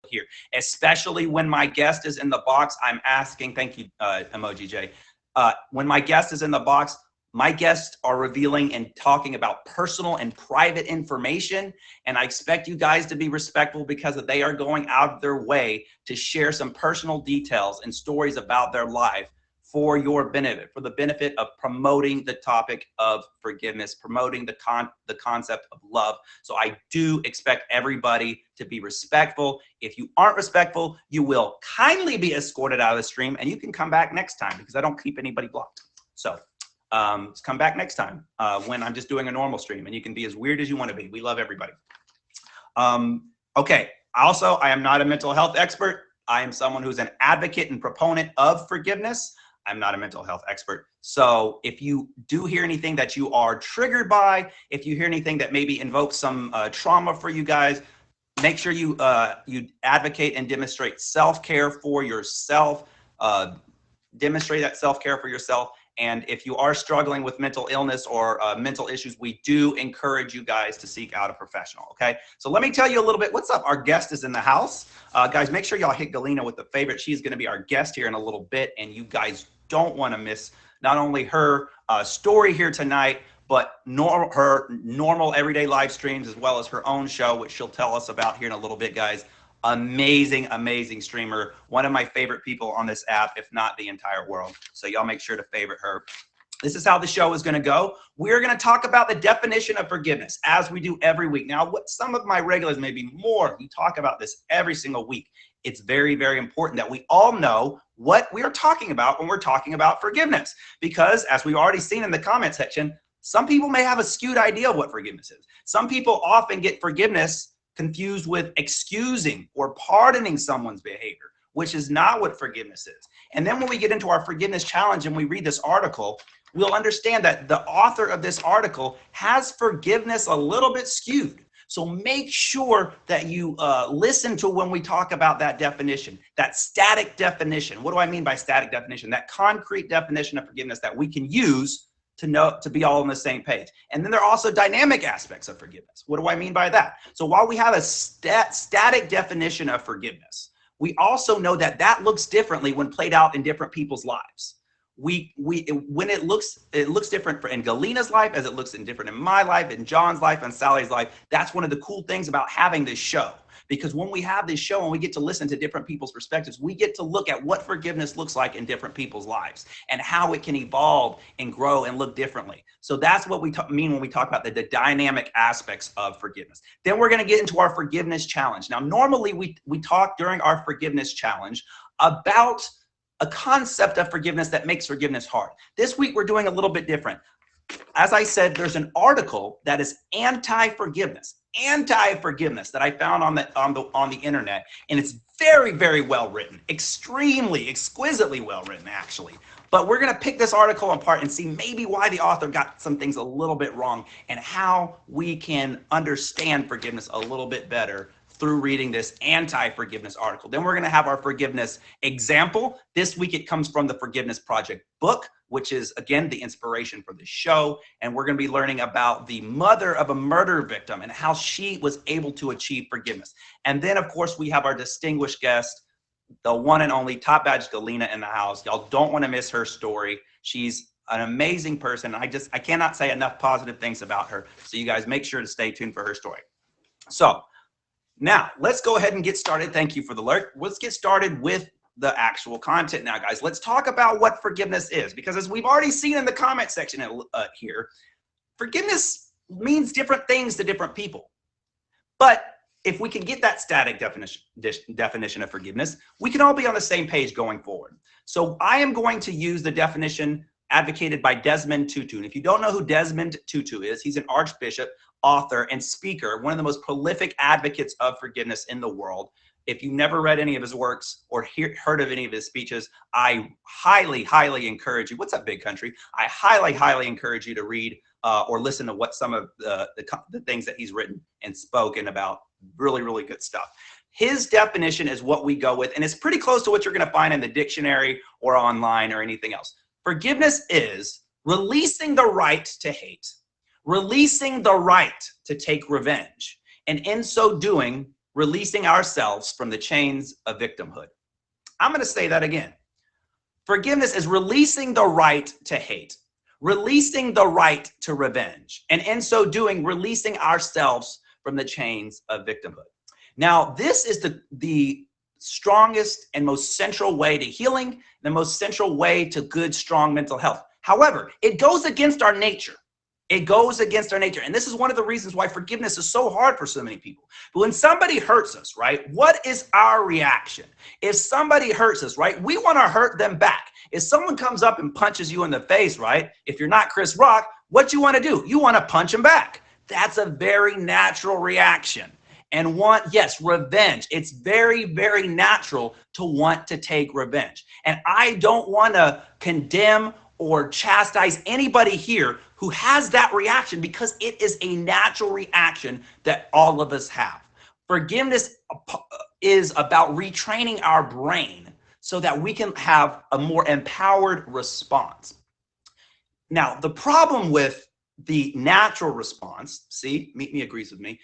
here, especially when my guest is in the box. I'm asking, thank you, Emoji J. When my guest is in the box, my guests are revealing and talking about personal and private information, and I expect you guys to be respectful because they are going out of their way to share some personal details and stories about their life for your benefit, for the benefit of promoting the topic of forgiveness, promoting the concept of love. So I do expect everybody to be respectful. If you aren't respectful, you will kindly be escorted out of the stream, and you can come back next time because I don't keep anybody blocked. So come back next time when I'm just doing a normal stream, and you can be as weird as you want to be. We love everybody. Okay. Also, I am not a mental health expert. I am someone who's an advocate and proponent of forgiveness. I'm not a mental health expert. So if you do hear anything that you are triggered by, if you hear anything that maybe invokes some trauma for you guys, make sure you advocate and demonstrate self-care for yourself. Demonstrate that self-care for yourself. And if you are struggling with mental illness or mental issues, we do encourage you guys to seek out a professional, okay? So let me tell you a little bit. What's up? Our guest is in the house. Guys, make sure y'all hit Galena with the favorite. She's going to be our guest here in a little bit, and you guys don't want to miss not only her story here tonight, but her normal everyday live streams, as well as her own show, which she'll tell us about here in a little bit, guys. Amazing, amazing streamer. One of my favorite people on this app, if not the entire world. So y'all make sure to favorite her. This is how the show is going to go. We're going to talk about the definition of forgiveness, as we do every week. Now, what some of my regulars, maybe more, we talk about this every single week. It's very, very important that we all know what we are talking about when we're talking about forgiveness. Because as we've already seen in the comment section, some people may have a skewed idea of what forgiveness is. Some people often get forgiveness confused with excusing or pardoning someone's behavior, which is not what forgiveness is. And then when we get into our forgiveness challenge and we read this article, we'll understand that the author of this article has forgiveness a little bit skewed. So make sure that you listen to when we talk about that definition, that static definition. What do I mean by static definition? That concrete definition of forgiveness that we can use to be all on the same page. And then there are also dynamic aspects of forgiveness. What do I mean by that? So while we have a static definition of forgiveness, we also know that that looks differently when played out in different people's lives. When it looks different in Galena's life as it looks different in my life, in John's life, and Sally's life. That's one of the cool things about having this show. Because when we have this show and we get to listen to different people's perspectives, we get to look at what forgiveness looks like in different people's lives and how it can evolve and grow and look differently. So that's what we mean when we talk about the dynamic aspects of forgiveness. Then we're going to get into our forgiveness challenge. Now, normally we talk during our forgiveness challenge about a concept of forgiveness that makes forgiveness hard. This week, we're doing a little bit different. As I said, there's an article that is anti-forgiveness that I found on the internet, and it's very, very well written, exquisitely well written, actually. But we're going to pick this article apart and see maybe why the author got some things a little bit wrong and how we can understand forgiveness a little bit better through reading this anti-forgiveness article. Then we're going to have our forgiveness example. This week it comes from the Forgiveness Project book, which is, again, the inspiration for the show. And we're going to be learning about the mother of a murder victim and how she was able to achieve forgiveness. And then, of course, we have our distinguished guest, the one and only Top Badge Galena in the house. Y'all don't want to miss her story. She's an amazing person. I cannot say enough positive things about her. So you guys make sure to stay tuned for her story. So now let's go ahead and get started. Thank you for the alert. Let's get started with the actual content now, guys. Let's talk about what forgiveness is, because as we've already seen in the comment section here, forgiveness means different things to different people. But if we can get that static definition of forgiveness, we can all be on the same page going forward. So I am going to use the definition advocated by Desmond Tutu. And if you don't know who Desmond Tutu is, he's an archbishop, author, and speaker, one of the most prolific advocates of forgiveness in the world. If you've never read any of his works or heard of any of his speeches, I highly, highly encourage you. What's up, big country? I highly, highly encourage you to read or listen to what some of the things that he's written and spoken about. Really, really good stuff. His definition is what we go with, and it's pretty close to what you're going to find in the dictionary or online or anything else. Forgiveness is releasing the right to hate, releasing the right to take revenge, and in so doing, releasing ourselves from the chains of victimhood. I'm going to say that again. Forgiveness is releasing the right to hate, releasing the right to revenge, and in so doing, releasing ourselves from the chains of victimhood. Now, this is the strongest and most central way to healing, the most central way to good, strong mental health. However, it goes against our nature. It goes against our nature. And this is one of the reasons why forgiveness is so hard for so many people. But when somebody hurts us, right, what is our reaction? If somebody hurts us, right, we want to hurt them back. If someone comes up and punches you in the face, right, if you're not Chris Rock, what you want to do? You want to punch him back. That's a very natural reaction. And yes, revenge. It's very, very natural to want to take revenge. And I don't want to condemn or chastise anybody here who has that reaction, because it is a natural reaction that all of us have. Forgiveness is about retraining our brain so that we can have a more empowered response. Now, the problem with the natural response, see, Meet Me agrees with me.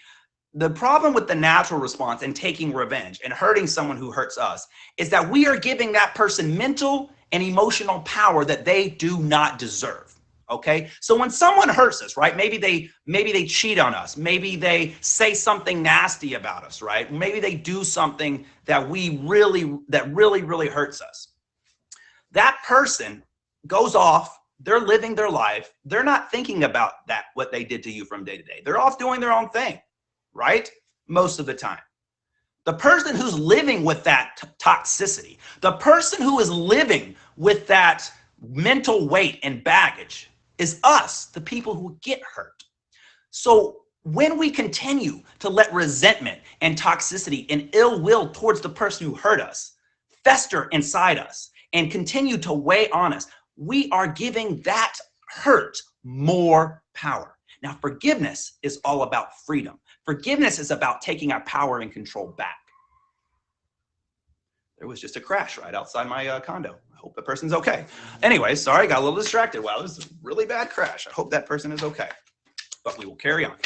The problem with the natural response and taking revenge and hurting someone who hurts us is that we are giving that person mental and emotional power that they do not deserve. Okay, so when someone hurts us, right, maybe they cheat on us, maybe they say something nasty about us, right, maybe they do something that really hurts us. That person goes off, they're living their life, they're not thinking about what they did to you from day to day. They're off doing their own thing, right, most of the time. The person who's living with that toxicity, the person who is living with that mental weight and baggage is us, the people who get hurt. So when we continue to let resentment and toxicity and ill will towards the person who hurt us fester inside us and continue to weigh on us, we are giving that hurt more power. Now, forgiveness is all about freedom. Forgiveness is about taking our power and control back. There was just a crash right outside my condo. I hope the person's okay. Anyway, sorry, got a little distracted. Wow, this is a really bad crash. I hope that person is okay. But we will carry on.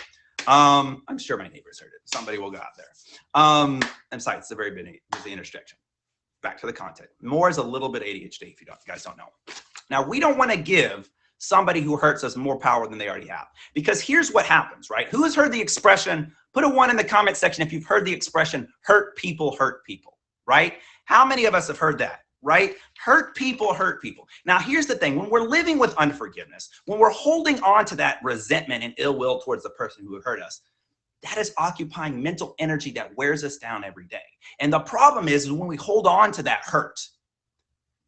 I'm sure my neighbors heard it. Somebody will go out there. And besides, it's a very busy intersection. Back to the content. More is a little bit ADHD, if you guys don't know. Now, we don't want to give somebody who hurts us more power than they already have. Because here's what happens, right? Who has heard the expression, put a 1 in the comment section if you've heard the expression, hurt people, right? How many of us have heard that, right? Hurt people, hurt people. Now, here's the thing. When we're living with unforgiveness, when we're holding on to that resentment and ill will towards the person who hurt us, that is occupying mental energy that wears us down every day. And the problem is when we hold on to that hurt,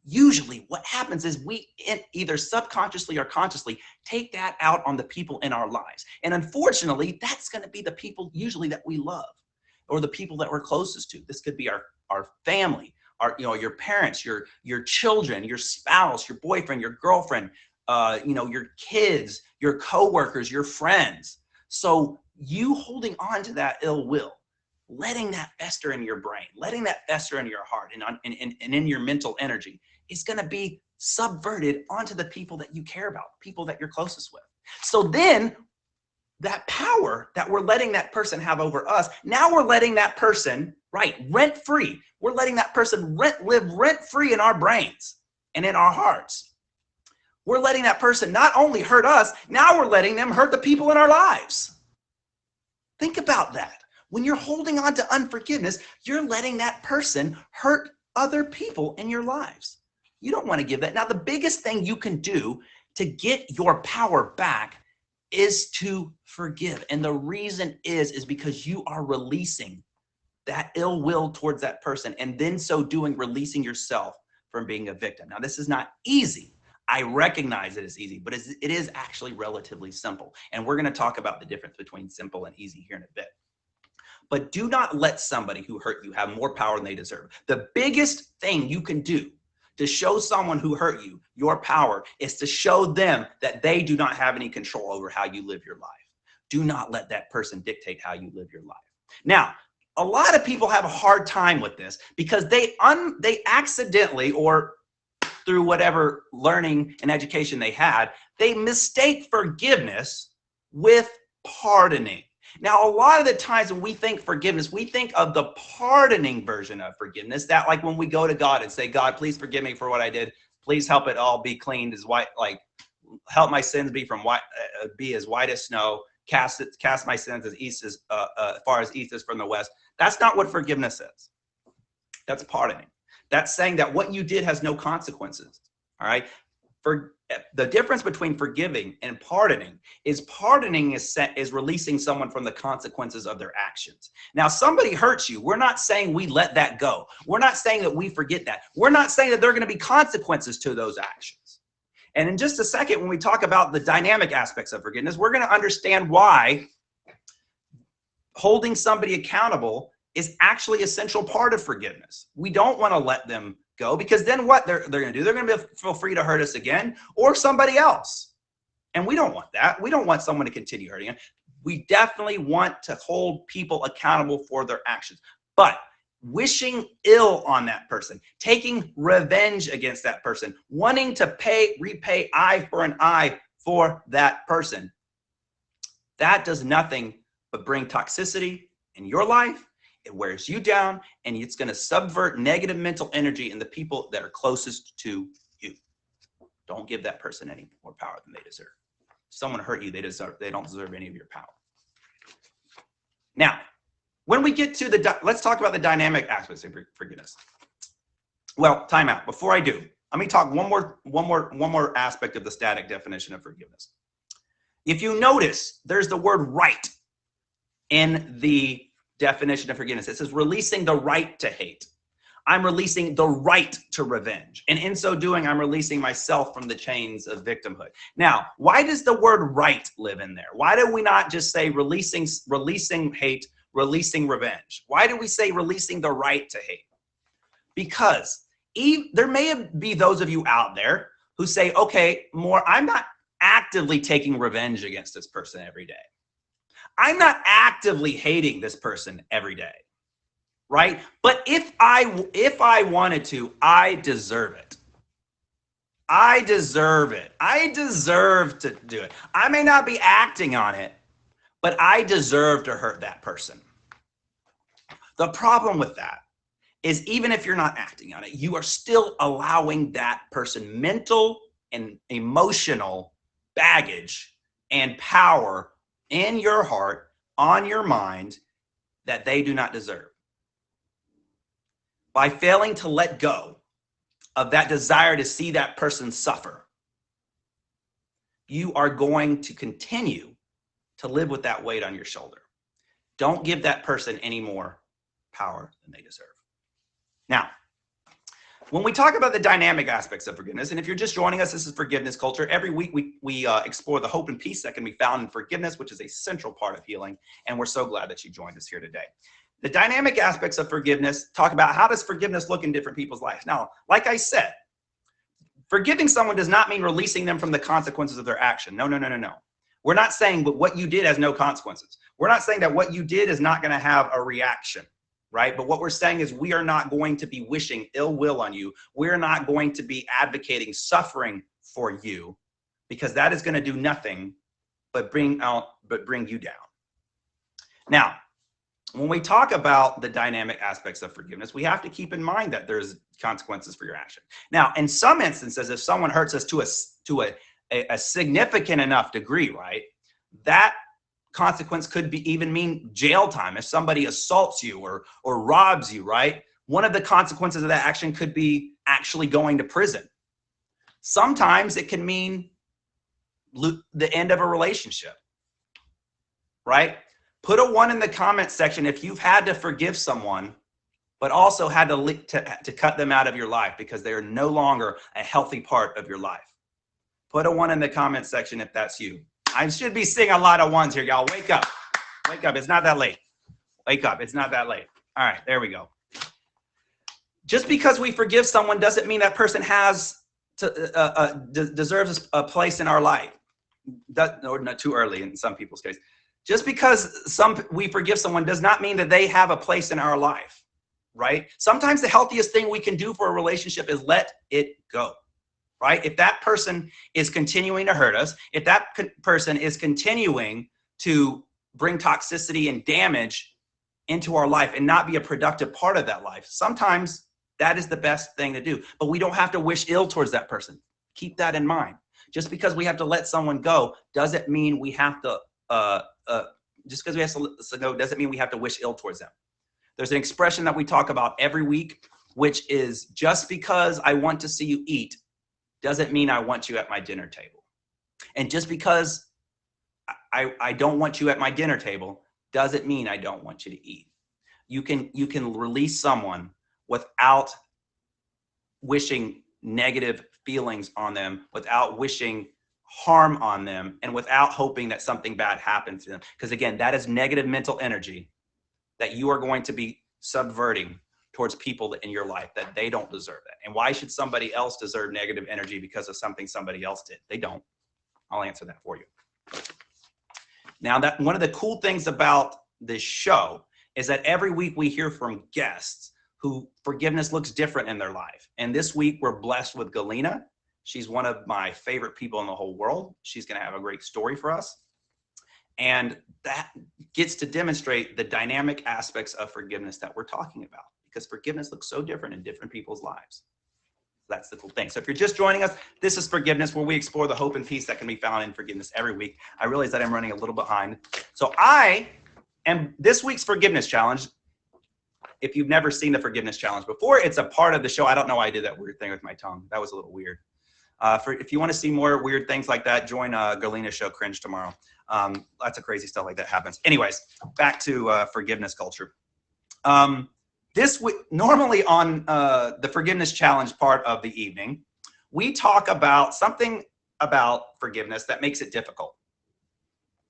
usually what happens is we either subconsciously or consciously take that out on the people in our lives. And unfortunately, that's going to be the people usually that we love or the people that we're closest to. This could be our family, your parents, your children, your spouse, your boyfriend, your girlfriend, your kids, your coworkers, your friends. So you holding on to that ill will, letting that fester in your brain, letting that fester in your heart and in your mental energy is going to be subverted onto the people that you care about, people that you're closest with. So then that power that we're letting that person have over us, now we're letting that person, right, rent free. We're letting that person live rent free in our brains and in our hearts. We're letting that person not only hurt us, now we're letting them hurt the people in our lives. Think about that. When you're holding on to unforgiveness, you're letting that person hurt other people in your lives. You don't want to give that. Now, the biggest thing you can do to get your power back is to forgive. And the reason is because you are releasing that ill will towards that person, and then so doing, releasing yourself from being a victim. Now, this is not easy. I recognize it is easy, but it is actually relatively simple. And we're going to talk about the difference between simple and easy here in a bit. But do not let somebody who hurt you have more power than they deserve. The biggest thing you can do to show someone who hurt you your power is to show them that they do not have any control over how you live your life. Do not let that person dictate how you live your life. Now, a lot of people have a hard time with this because they accidentally, or through whatever learning and education they had, they mistake forgiveness with pardoning. Now, a lot of the times when we think forgiveness, we think of the pardoning version of forgiveness. That, like when we go to God and say, God, please forgive me for what I did. Please help it all be cleaned as white, like help my sins be from white, be as white as snow. Cast my sins as east as far as east is from the west. That's not what forgiveness is. That's pardoning. That's saying that what you did has no consequences. All right. For the difference between forgiving and pardoning is releasing someone from the consequences of their actions. Now, somebody hurts you. We're not saying we let that go. We're not saying that we forget that. We're not saying that there are going to be consequences to those actions. And in just a second, when we talk about the dynamic aspects of forgiveness, we're going to understand why holding somebody accountable is actually an essential part of forgiveness. We don't want to let them go, because then what they're going to do, they're going to feel free to hurt us again, or somebody else. And we don't want that. We don't want someone to continue hurting us. We definitely want to hold people accountable for their actions. But wishing ill on that person, taking revenge against that person, wanting to repay eye for an eye for that person, that does nothing but bring toxicity in your life. It wears you down, and it's going to subvert negative mental energy in the people that are closest to you. Don't give that person any more power than they deserve. If someone hurt you, they don't deserve any of your power. Now, when we get to let's talk about the dynamic aspects of forgiveness. Well, time out. Before I do, let me talk one more aspect of the static definition of forgiveness. If you notice, there's the word right in the definition of forgiveness. It says releasing the right to hate. I'm releasing the right to revenge. And in so doing, I'm releasing myself from the chains of victimhood. Now, why does the word right live in there? Why do we not just say releasing hate, releasing revenge? Why do we say releasing the right to hate? Because there may be those of you out there who say, okay, I'm not actively taking revenge against this person every day. I'm not actively hating this person every day, right? But if I wanted to, I deserve it. I deserve it. I deserve to do it. I may not be acting on it, but I deserve to hurt that person. The problem with that is, even if you're not acting on it, you are still allowing that person mental and emotional baggage and power in your heart, on your mind, that they do not deserve. By failing to let go of that desire to see that person suffer, you are going to continue to live with that weight on your shoulder. Don't give that person any more power than they deserve. Now, when we talk about the dynamic aspects of forgiveness, and if you're just joining us, this is Forgiveness Culture. Every week we explore the hope and peace that can be found in forgiveness, which is a central part of healing. And we're so glad that you joined us here today. The dynamic aspects of forgiveness talk about how does forgiveness look in different people's lives. Now, like I said, forgiving someone does not mean releasing them from the consequences of their action. No. We're not saying that what you did has no consequences. We're not saying that what you did is not going to have a reaction. Right? But what we're saying is we are not going to be wishing ill will on you. We're not going to be advocating suffering for you, because that is going to do nothing but bring you down. Now, when we talk about the dynamic aspects of forgiveness, we have to keep in mind that there's consequences for your action. Now, in some instances, if someone hurts us to a significant enough degree, right, that consequence could even mean jail time. If somebody assaults you or robs you, right? One of the consequences of that action could be actually going to prison. Sometimes it can mean the end of a relationship, right? Put a 1 in the comments section if you've had to forgive someone, but also had to cut them out of your life because they are no longer a healthy part of your life. Put a 1 in the comments section if that's you. I should be seeing a lot of 1s here, y'all. Wake up. Wake up. It's not that late. Wake up. It's not that late. All right, there we go. Just because we forgive someone doesn't mean that person deserves a place in our life. Or not too early in some people's case. Just because we forgive someone does not mean that they have a place in our life, right? Sometimes the healthiest thing we can do for a relationship is let it go. Right? If that person is continuing to hurt us, if that person is continuing to bring toxicity and damage into our life and not be a productive part of that life. Sometimes that is the best thing to do, but we don't have to wish ill towards that person. Keep that in mind. Just because we have to let someone go doesn't mean we have to, just because we have to let someone go doesn't mean we have to wish ill towards them. There's an expression that we talk about every week, which is just because I want to see you eat doesn't mean I want you at my dinner table. And just because I don't want you at my dinner table doesn't mean I don't want you to eat. You can release someone without wishing negative feelings on them, without wishing harm on them, and without hoping that something bad happens to them. Because again, that is negative mental energy that you are going to be subverting towards people in your life that they don't deserve that. And why should somebody else deserve negative energy because of something somebody else did? They don't. I'll answer that for you. Now, that one of the cool things about this show is that every week we hear from guests who forgiveness looks different in their life. And this week we're blessed with Galena. She's one of my favorite people in the whole world. She's going to have a great story for us. And that gets to demonstrate the dynamic aspects of forgiveness that we're talking about, because forgiveness looks so different in different people's lives. That's the cool thing. So if you're just joining us, this is Forgiveness, where we explore the hope and peace that can be found in forgiveness every week. I realize that I'm running a little behind. So I am this week's Forgiveness Challenge. If you've never seen the Forgiveness Challenge before, it's a part of the show. I don't know why I did that weird thing with my tongue. That was a little weird. If you want to see more weird things like that, join Galena's show, Cringe, tomorrow. Lots of crazy stuff like that happens. Anyways, back to Forgiveness Culture. This week, normally on the Forgiveness Challenge part of the evening, we talk about something about forgiveness that makes it difficult.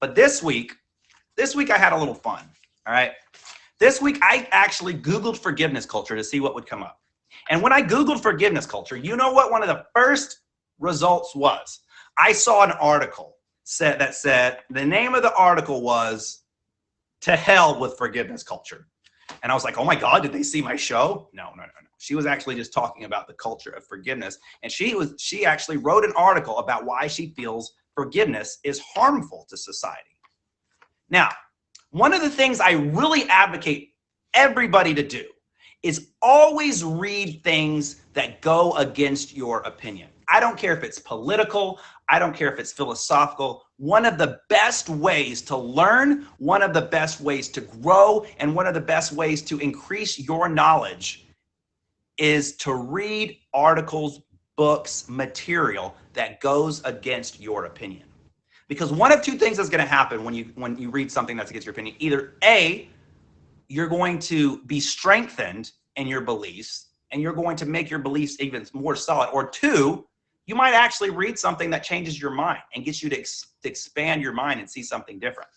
But this week I had a little fun. All right. This week I actually Googled forgiveness culture to see what would come up. And when I Googled forgiveness culture, you know what one of the first results was? I saw an article that said the name of the article was "To Hell with Forgiveness Culture." And I was like, oh my God, did they see my show? No. She was actually just talking about the culture of forgiveness. And she actually wrote an article about why she feels forgiveness is harmful to society. Now, one of the things I really advocate everybody to do is always read things that go against your opinion. I don't care if it's political. I don't care if it's philosophical. One of the best ways to learn, one of the best ways to grow, and one of the best ways to increase your knowledge is to read articles, books, material that goes against your opinion. Because one of two things is going to happen when you read something that's against your opinion. Either A, you're going to be strengthened in your beliefs and you're going to make your beliefs even more solid. Or two, you might actually read something that changes your mind and gets you to expand your mind and see something different.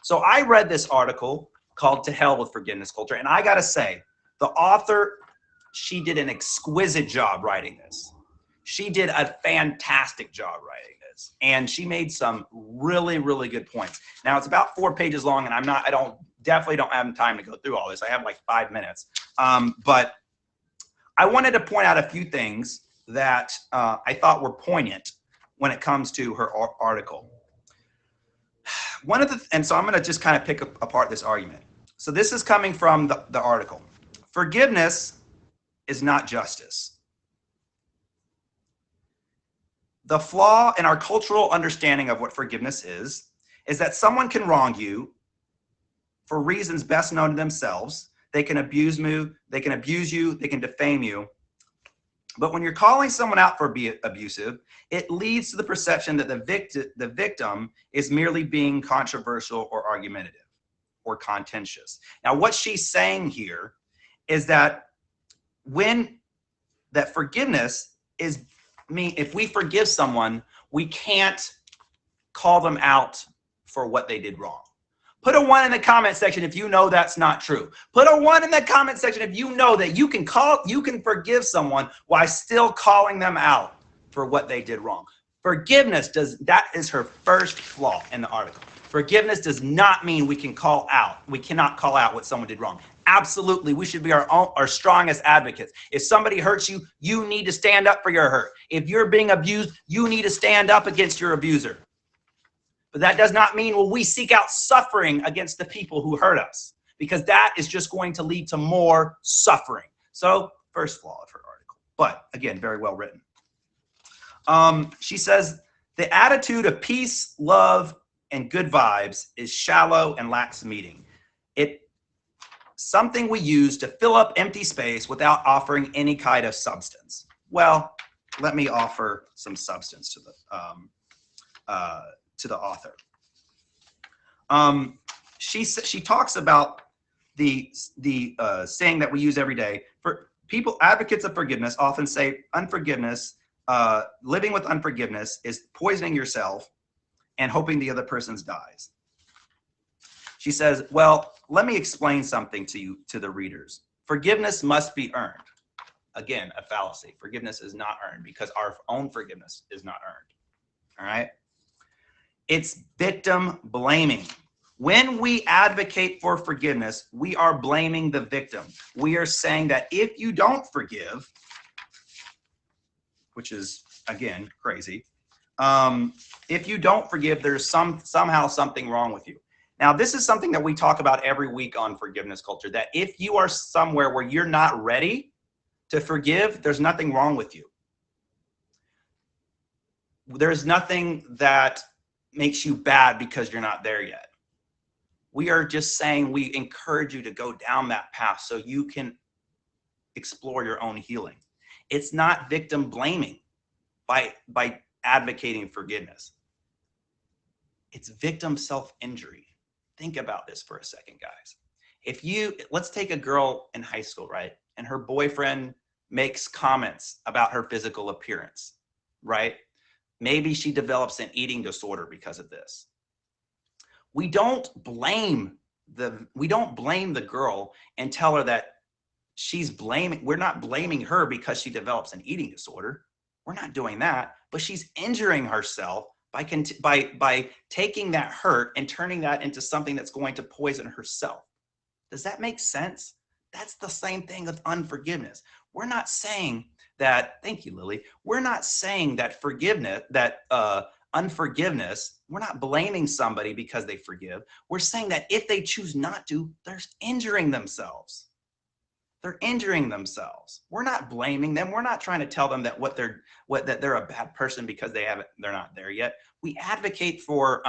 So I read this article called "To Hell with Forgiveness Culture." And I got to say, the author, she did an exquisite job writing this. She did a fantastic job writing this. And she made some really, really good points. Now it's about 4 pages long, and I definitely don't have time to go through all this. I have like 5 minutes. But I wanted to point out a few things that I thought were poignant when it comes to her article. And so I'm going to just kind of pick apart this argument. So this is coming from the article. Forgiveness is not justice. The flaw in our cultural understanding of what forgiveness is that someone can wrong you for reasons best known to themselves. They can abuse you, they can defame you. But when you're calling someone out for being abusive, it leads to the perception that the victim is merely being controversial or argumentative or contentious. Now, what she's saying here is that forgiveness is, if we forgive someone, we can't call them out for what they did wrong. Put a 1 in the comment section if you know that's not true. Put a 1 in the comment section if you know that you can forgive someone while still calling them out for what they did wrong. Forgiveness that is her first flaw in the article. Forgiveness does not mean we cannot call out what someone did wrong. Absolutely, we should be our strongest advocates. If somebody hurts you, you need to stand up for your hurt. If you're being abused, you need to stand up against your abuser. But that does not mean, well, we seek out suffering against the people who hurt us, because that is just going to lead to more suffering. So, first flaw of her article. But again, very well written. She says, the attitude of peace, love, and good vibes is shallow and lacks meaning. It's something we use to fill up empty space without offering any kind of substance. Well, let me offer some substance to the author. She talks about the saying that we use every day. For people, advocates of forgiveness often say unforgiveness, living with unforgiveness is poisoning yourself and hoping the other person dies. She says, well, let me explain something to you, to the readers. Forgiveness must be earned. Again, a fallacy. Forgiveness is not earned because our own forgiveness is not earned. All right? It's victim blaming. When we advocate for forgiveness, we are blaming the victim. We are saying that if you don't forgive, which is, again, crazy, if you don't forgive, there's somehow something wrong with you. Now, this is something that we talk about every week on Forgiveness Culture, that if you are somewhere where you're not ready to forgive, there's nothing wrong with you. There's nothing that makes you bad because you're not there yet. We are just saying we encourage you to go down that path so you can explore your own healing. It's not victim blaming by advocating forgiveness. It's victim self-injury. Think about this for a second, guys. Let's take a girl in high school, right? And her boyfriend makes comments about her physical appearance, right? Maybe she develops an eating disorder because of this. We don't blame the girl and tell her that we're not blaming her because she develops an eating disorder. We're not doing that, but she's injuring herself by taking that hurt and turning that into something that's going to poison herself. Does that make sense? That's the same thing with unforgiveness. We're not saying that, thank you, Lily. We're not saying that unforgiveness, we're not blaming somebody because they forgive. We're saying that if they choose not to, they're injuring themselves. They're injuring themselves. We're not blaming them. We're not trying to tell them that that they're a bad person because they're not there yet. We advocate for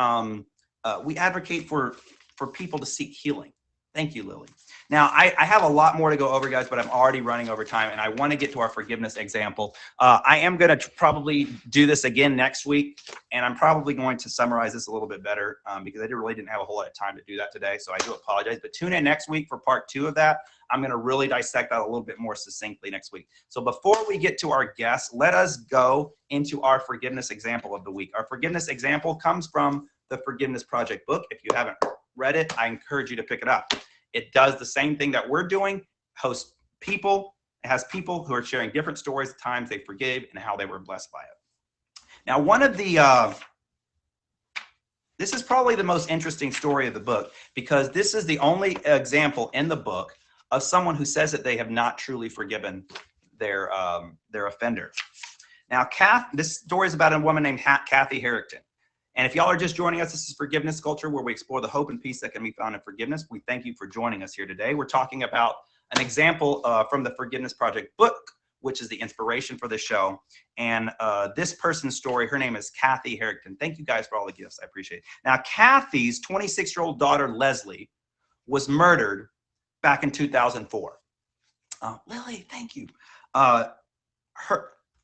people to seek healing. Thank you, Lily. Now, I have a lot more to go over, guys, but I'm already running over time, and I want to get to our forgiveness example. I am going to probably do this again next week, and I'm probably going to summarize this a little bit better because I really didn't have a whole lot of time to do that today, so I do apologize. But tune in next week for part 2 of that. I'm going to really dissect that a little bit more succinctly next week. So before we get to our guests, let us go into our forgiveness example of the week. Our forgiveness example comes from the Forgiveness Project book. If you haven't read it, I encourage you to pick it up. It does the same thing that we're doing, it has people who are sharing different stories, the times they forgave and how they were blessed by it. Now, this is probably the most interesting story of the book because this is the only example in the book of someone who says that they have not truly forgiven their offender. Now, this story is about a woman named Kathy Harrington. And if y'all are just joining us, this is Forgiveness Culture, where we explore the hope and peace that can be found in forgiveness. We thank you for joining us here today. We're talking about an example from the Forgiveness Project book, which is the inspiration for the show. And this person's story, her name is Kathy Harrington. Thank you guys for all the gifts. I appreciate it. Now, Kathy's 26-year-old daughter, Leslie, was murdered back in 2004. Lily, thank you.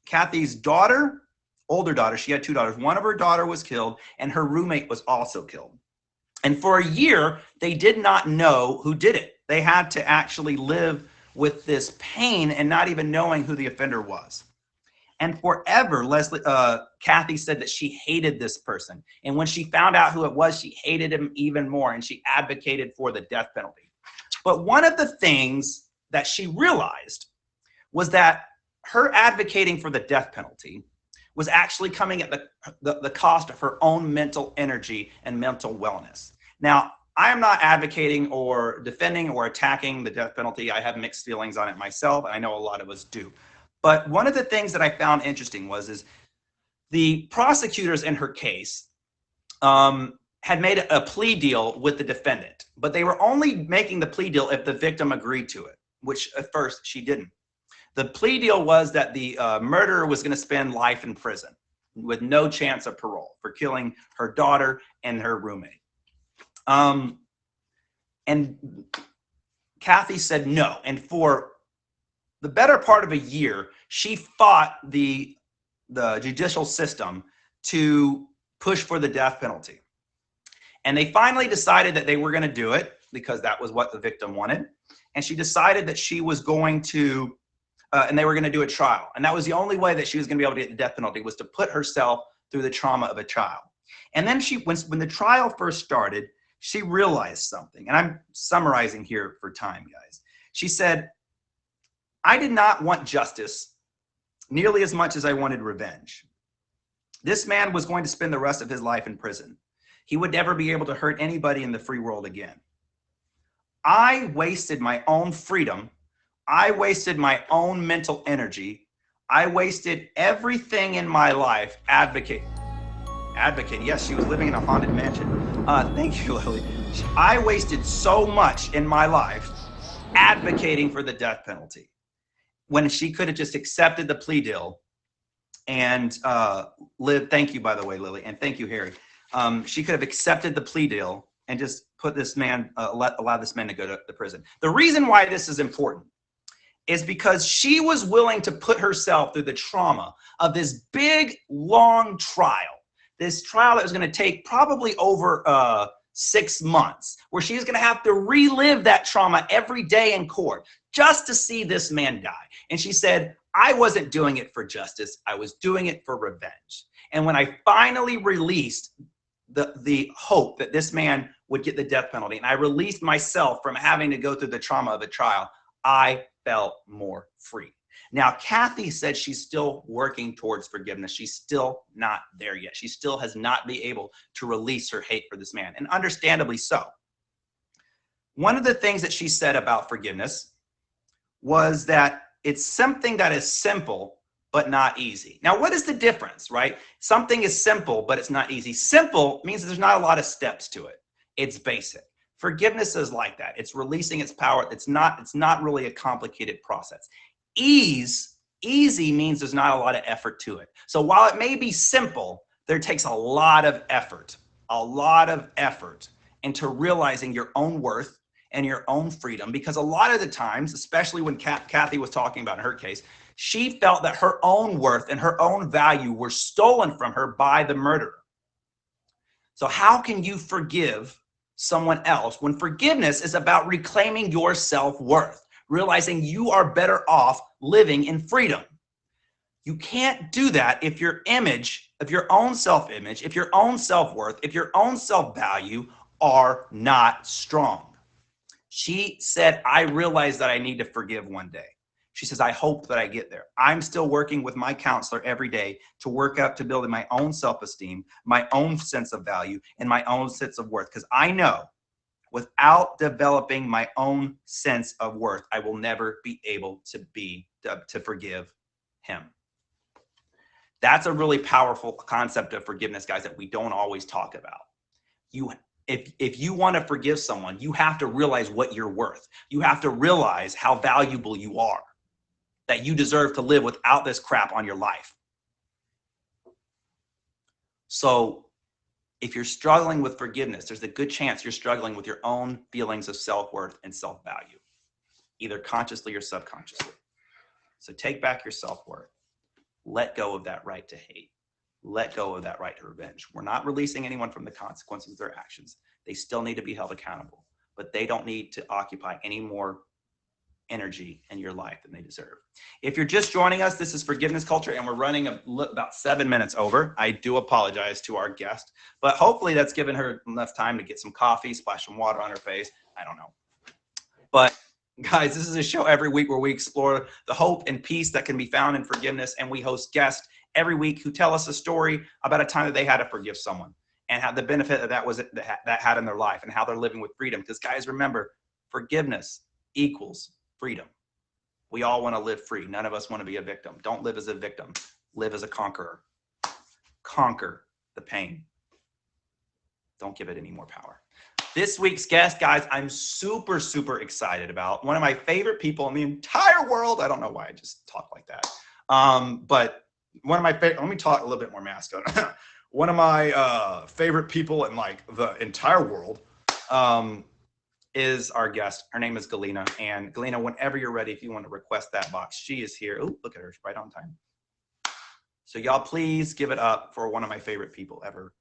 Kathy's daughter, older daughter, she had 2 daughters. One of her daughter was killed, and her roommate was also killed. And for a year, they did not know who did it. They had to actually live with this pain and not even knowing who the offender was. And forever, Kathy said that she hated this person. And when she found out who it was, she hated him even more, and she advocated for the death penalty. But one of the things that she realized was that her advocating for the death penalty was actually coming at the cost of her own mental energy and mental wellness. Now, I am not advocating or defending or attacking the death penalty. I have mixed feelings on it myself, and I know a lot of us do. But one of the things that I found interesting is the prosecutors in her case had made a plea deal with the defendant, but they were only making the plea deal if the victim agreed to it, which at first she didn't. The plea deal was that the murderer was going to spend life in prison with no chance of parole for killing her daughter and her roommate. And Kathy said no. And for the better part of a year, she fought the judicial system to push for the death penalty. And they finally decided that they were going to do it because that was what the victim wanted. And she decided that she was going to, and they were going to do a trial. And that was the only way that she was going to be able to get the death penalty, was to put herself through the trauma of a child. And then when the trial first started, she realized something. And I'm summarizing here for time, guys. She said, I did not want justice nearly as much as I wanted revenge. This man was going to spend the rest of his life in prison. He would never be able to hurt anybody in the free world again. I wasted my own freedom. I wasted my own mental energy. I wasted everything in my life advocating. Yes, she was living in a haunted mansion. Thank you, Lily. I wasted so much in my life advocating for the death penalty when she could have just accepted the plea deal and lived. Thank you, by the way, Lily, and thank you, Harry. She could have accepted the plea deal and just put this man, allow this man to go to the prison. The reason why this is important is because she was willing to put herself through the trauma of this big, long trial. This trial that was going to take probably over 6 months, where she's going to have to relive that trauma every day in court just to see this man die. And she said, I wasn't doing it for justice. I was doing it for revenge. And when I finally released the hope that this man would get the death penalty, and I released myself from having to go through the trauma of a trial, I felt more free. Now, Kathy said she's still working towards forgiveness. She's still not there yet. She still has not been able to release her hate for this man, and understandably so. One of the things that she said about forgiveness was that it's something that is simple, but not easy. Now, what is the difference, right? Something is simple, but it's not easy. Simple means there's not a lot of steps to it. It's basic. Forgiveness is like that. It's releasing its power. It's not really a complicated process. Easy means there's not a lot of effort to it. So while it may be simple, there takes a lot of effort into realizing your own worth and your own freedom. Because a lot of the times, especially when Kathy was talking about in her case, she felt that her own worth and her own value were stolen from her by the murderer. So how can you forgive someone else when forgiveness is about reclaiming your self-worth, realizing you are better off living in freedom? You can't do that if your image, if your own self-image, if your own self-worth, if your own self-value are not strong. She said, I realized that I need to forgive one day. She says, I hope that I get there. I'm still working with my counselor every day to work up to building my own self-esteem, my own sense of value, and my own sense of worth. Because I know without developing my own sense of worth, I will never be able to forgive him. That's a really powerful concept of forgiveness, guys, that we don't always talk about. If you want to forgive someone, you have to realize what you're worth. You have to realize how valuable you are, that you deserve to live without this crap on your life. So if you're struggling with forgiveness, there's a good chance you're struggling with your own feelings of self-worth and self-value, either consciously or subconsciously. So take back your self-worth. Let go of that right to hate. Let go of that right to revenge. We're not releasing anyone from the consequences of their actions. They still need to be held accountable, but they don't need to occupy any more energy in your life than they deserve. If you're just joining us, this is Forgiveness Culture, and we're running about 7 minutes over. I do apologize to our guest, but hopefully that's given her enough time to get some coffee, splash some water on her face. I don't know. But guys, this is a show every week where we explore the hope and peace that can be found in forgiveness, and we host guests every week who tell us a story about a time that they had to forgive someone and how the benefit of that had in their life and how they're living with freedom. Because guys, remember, forgiveness equals freedom. We all want to live free. None of us want to be a victim. Don't live as a victim. Live as a conqueror. Conquer the pain. Don't give it any more power. This week's guest, guys, I'm super, super excited about. One of my favorite people in the entire world. I don't know why I just talk like that. But one of my favorite, let me talk a little bit more masculine. One of my favorite people in like the entire world is our guest. Her name is Galina. And Galina, whenever you're ready, if you want to request that box, she is here. Oh, look at her, right on time. So y'all please give it up for one of my favorite people ever.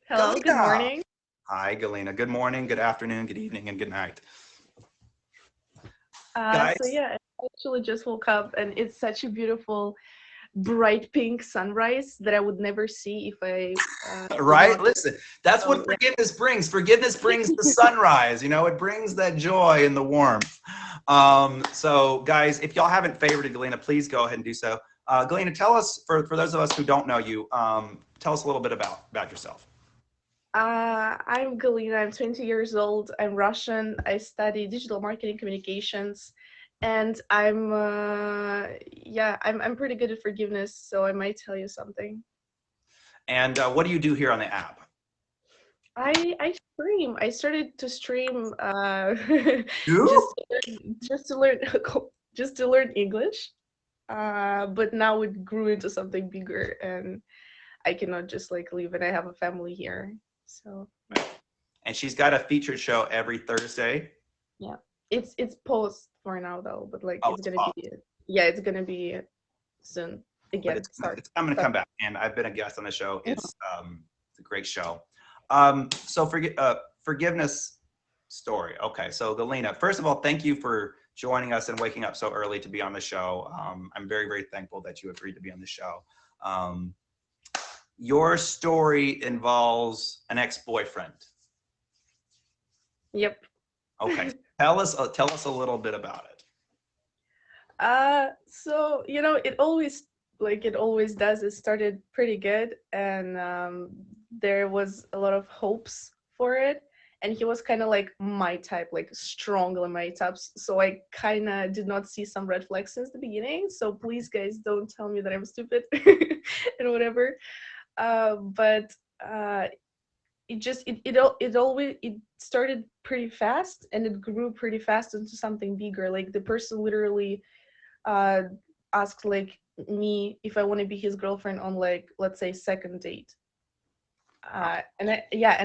Hello, Galina. good morning. Hi, Galina. Good morning, good afternoon, good evening, and good night. Guys, So yeah, I actually just woke up and it's such a beautiful bright pink sunrise that I would never see if I right? Listen, that's what yeah. forgiveness brings. Forgiveness brings the sunrise. You know, it brings that joy and the warmth. So, guys, if y'all haven't favorited Galina, please go ahead and do so. Galina, tell us, for those of us who don't know you, tell us a little bit about yourself. I'm Galina. I'm 20 years old. I'm Russian. I study digital marketing communications, and I'm pretty good at forgiveness, so I might tell you something. And what do you do here on the app? I stream. I started to stream You? just to learn just to learn English. But now it grew into something bigger, and I cannot just like leave, and I have a family here. So And she's got a featured show every Thursday. yeah, it's post for now though, but like Oh, it's it's gonna pop. be it's gonna be soon But again. I'm going to come back, and I've been a guest on the show. It's a great show. So forgiveness story. Okay, so Galina, first of all, thank you for joining us and waking up so early to be on the show. I'm very, very thankful that you agreed to be on the show. Your story involves an ex-boyfriend. Yep. Okay, tell us a little bit about it. So it always does. It started pretty good, and there was a lot of hopes for it. And he was kind of like my type, like strongly my types. So I kind of did not see some red flags since the beginning. So please, guys, don't tell me that I'm stupid and whatever. But it started pretty fast, and it grew pretty fast into something bigger. Like the person literally uh asked like me if I want to be his girlfriend on, like, let's say, second date. And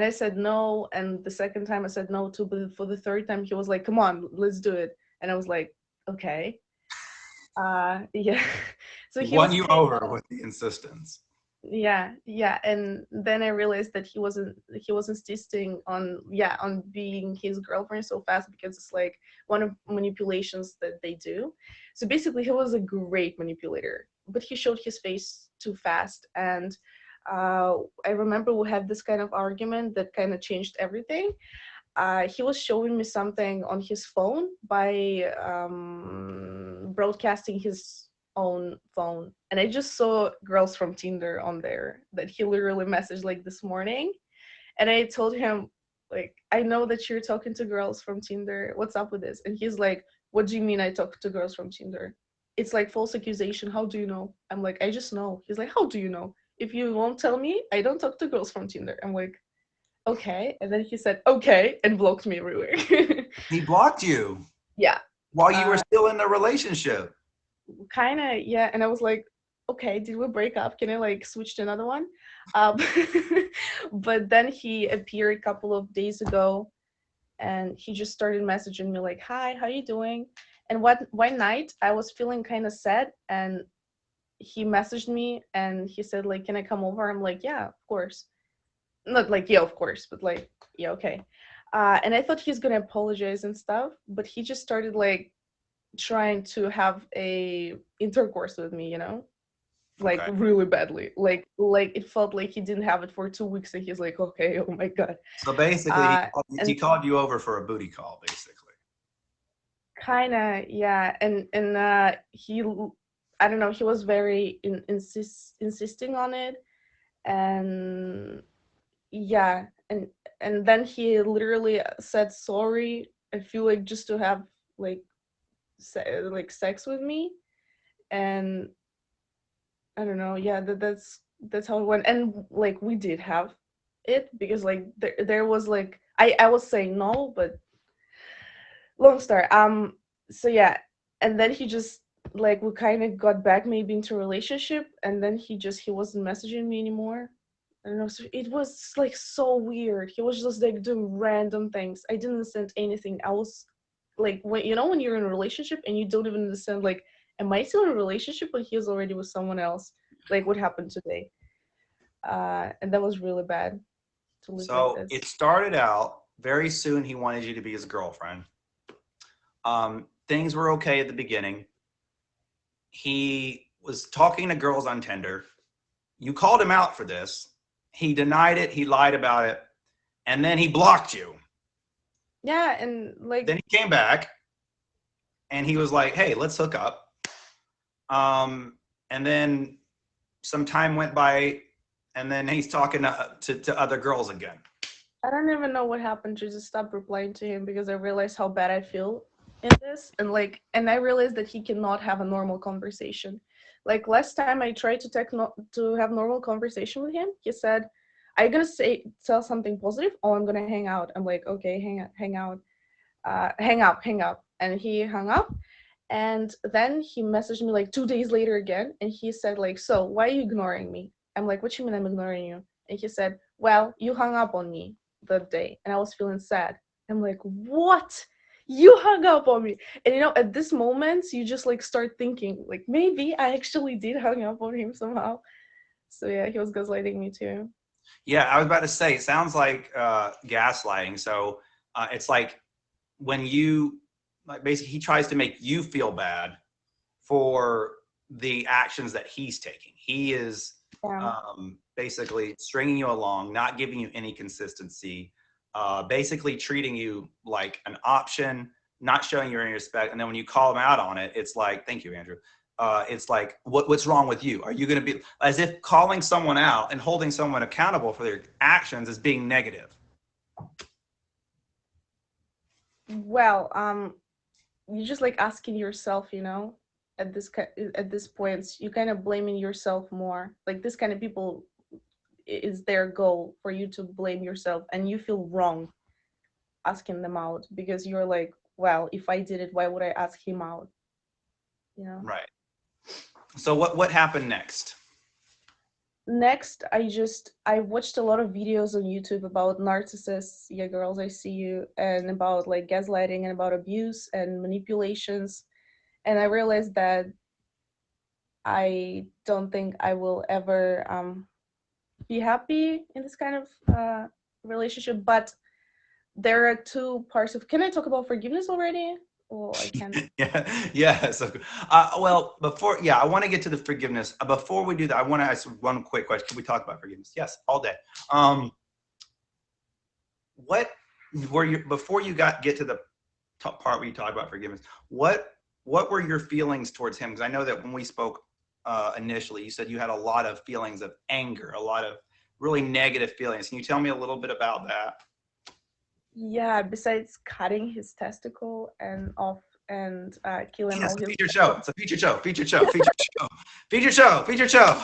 I said no, and the second time I said no too, but for the third time he was like, come on, let's do it. And I was like, okay. Yeah. So He he won was you kind over of, with the insistence. yeah, and then I realized that he was insisting on being his girlfriend so fast, because it's like one of manipulations that they do. So basically he was a great manipulator, but he showed his face too fast. And I remember we had this kind of argument that kind of changed everything. He was showing me something on his phone by broadcasting his own phone, and I just saw girls from Tinder on there that he literally messaged like this morning. And I told him, like, I know that you're talking to girls from Tinder, what's up with this? And he's like, what do you mean I talk to girls from Tinder? It's like false accusation, how do you know? I'm like, I just know. He's like, how do you know? If you won't tell me, I don't talk to girls from Tinder. I'm like, okay. And then he said okay and blocked me everywhere. He blocked you Yeah. while you were still in the relationship. Kind of, yeah. And I was like, okay, did we break up? Can I like switch to another one? um, but then he appeared a couple of days ago, and he just started messaging me like, hi, how you doing? And one night I was feeling kind of sad, and he messaged me and he said like, can I come over? I'm like, yeah, of course. Not like, yeah, of course, but like, yeah, okay. And I thought he's gonna apologize and stuff, but he just started like trying to have a intercourse with me, like Okay. really badly. Like it felt like he didn't have it for 2 weeks, and he's like, okay, oh my god. So basically, he And called you over for a booty call, basically. kind of, yeah. And he, I don't know, he was very insisting on it. And yeah, and then he literally said sorry, I feel like, just to have like like sex with me. And I don't know, yeah, that's that's how it went. And like we did have it because like there was like I was saying no, but long story. So yeah, and then he just like we kind of got back maybe into a relationship, and then he wasn't messaging me anymore. I don't know. So it was like so weird. He was just like doing random things. I didn't understand anything. I was like, when you know when you're in a relationship and you don't even understand like, am I still in a relationship or he's already with someone else? Like what happened today? And that was really bad to live like So this. it started out very soon. He wanted you to be his girlfriend. Things were okay at the beginning. He was talking to girls on Tinder. You called him out for this. He denied it. He lied about it. And then he blocked you. Yeah, and like Then he came back and he was like, hey, let's hook up. And then some time went by and then he's talking to other girls again. I don't even know what happened. To just stop replying to him because I realized how bad I feel in this, and I realized that he cannot have a normal conversation. Like last time I tried to have normal conversation with him, he said, "Are you gonna tell something positive? Oh, I'm gonna hang out." I'm like, "Okay, hang out, hang up," and he hung up. And then he messaged me like 2 days later again, and he said like, "So why are you ignoring me?" I'm like, "What you mean I'm ignoring you?" And he said, "Well, you hung up on me that day," and I was feeling sad. I'm like, "What? You hung up on me?" And at this moment, you just like start thinking like maybe I actually did hang up on him somehow. So yeah, he was gaslighting me too. Yeah, I was about to say, it sounds like gaslighting. So it's like when you, like basically, he tries to make you feel bad for the actions that he's taking. He is Yeah. basically stringing you along, not giving you any consistency, basically treating you like an option, not showing you any respect. And then when you call him out on it, it's like, thank you, Andrew. It's like, what's wrong with you? Are you going to be, as if calling someone out and holding someone accountable for their actions is being negative? Well, you just like asking yourself, at this point, you kind of blaming yourself more. Like this kind of people is their goal for you to blame yourself, and you feel wrong asking them out because you're like, well, if I did it, why would I ask him out? You know. Right. So what happened next? Next, I watched a lot of videos on YouTube about narcissists, yeah, girls, I see you, and about like gaslighting and about abuse and manipulations, and I realized that I don't think I will ever be happy in this kind of relationship. But there are two parts of. Can I talk about forgiveness already? Well, I can. Yeah, yeah. So, well, I want to get to the forgiveness. Before we do that, I want to ask one quick question. Can we talk about forgiveness? Yes, all day. What were you before you get to the top part where you talk about forgiveness? What were your feelings towards him? Because I know that when we spoke initially, you said you had a lot of feelings of anger, a lot of really negative feelings. Can you tell me a little bit about that? Yeah. Besides cutting his testicle and off and killing Yes, all a his. feature show. It's a feature show. Feature show. Feature show. Feature show. Feature show.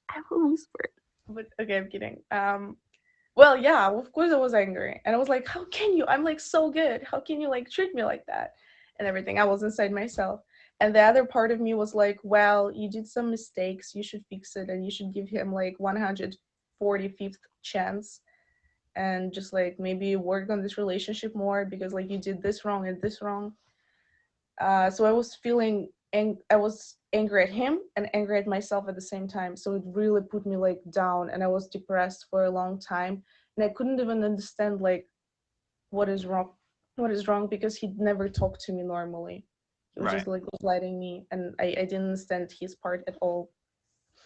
I will whisper. But okay, I'm kidding. Well, yeah, of course I was angry. And I was like, how can you? I'm like so good. How can you like treat me like that? And everything. I was inside myself. And the other part of me was like, well, you did some mistakes. You should fix it and you should give him like 145th chance and just like maybe work on this relationship more because like you did this wrong and this wrong. So I was I was angry at him and angry at myself at the same time. So it really put me like down, and I was depressed for a long time, and I couldn't even understand like what is wrong, because he'd never talked to me normally. He was Right. just like gaslighting me, and I didn't understand his part at all.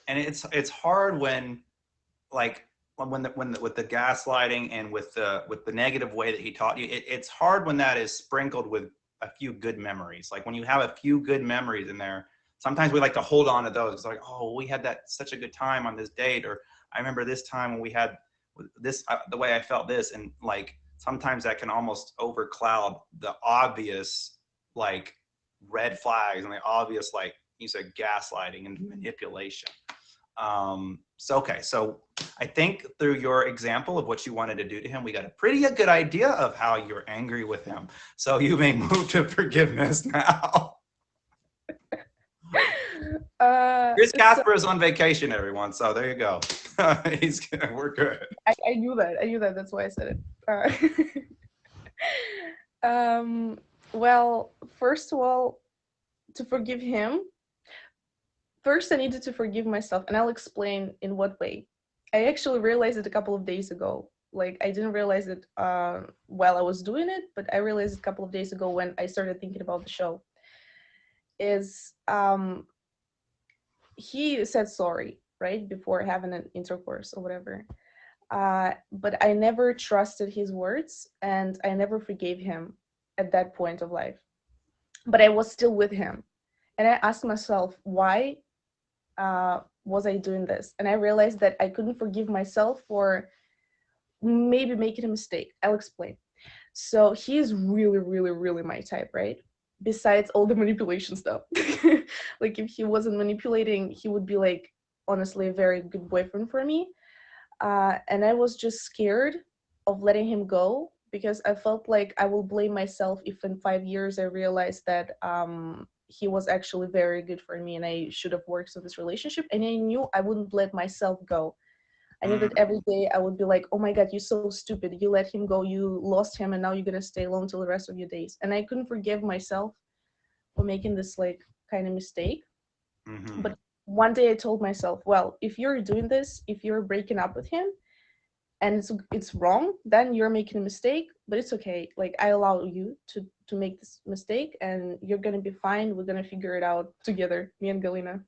And it's hard when like with the gaslighting and with the negative way that he taught you, it's hard when that is sprinkled with a few good memories. Like when you have a few good memories in there, sometimes we like to hold on to those. It's like, oh, we had that such a good time on this date, or I remember this time when we had this the way I felt this, and like sometimes that can almost overcloud the obvious like red flags and the obvious like you said gaslighting and manipulation. So I think through your example of what you wanted to do to him, we got a pretty good idea of how you're angry with him. So you may move to forgiveness now. Chris So Casper is on vacation, everyone. So there you go. We're good. I knew that. I knew that. That's why I said it. Well, first of all, to forgive him, first I needed to forgive myself, and I'll explain in what way. I actually realized it a couple of days ago. Like, I didn't realize it while I was doing it, but I realized it a couple of days ago when I started thinking about the show. Is he said sorry, right, before having an intercourse or whatever. But I never trusted his words, and I never forgave him at that point of life. But I was still with him, and I asked myself, why was I doing this? And I realized that I couldn't forgive myself for maybe making a mistake. I'll explain. So he's really, really, really my type, right? Besides all the manipulation stuff. Like, if he wasn't manipulating, he would be like, honestly, a very good boyfriend for me. And I was just scared of letting him go because I felt like I will blame myself if in 5 years I realized that he was actually very good for me and I should have worked on this relationship. And I knew I wouldn't let myself go. I knew that every day I would be like, oh my God, you're so stupid. You let him go, you lost him, and now you're going to stay alone till the rest of your days. And I couldn't forgive myself for making this like kind of mistake. Mm-hmm. But one day I told myself, well, if you're doing this, if you're breaking up with him and it's wrong, then you're making a mistake, but it's okay. Like, I allow you to make this mistake and you're going to be fine. We're going to figure it out together, me and Galina.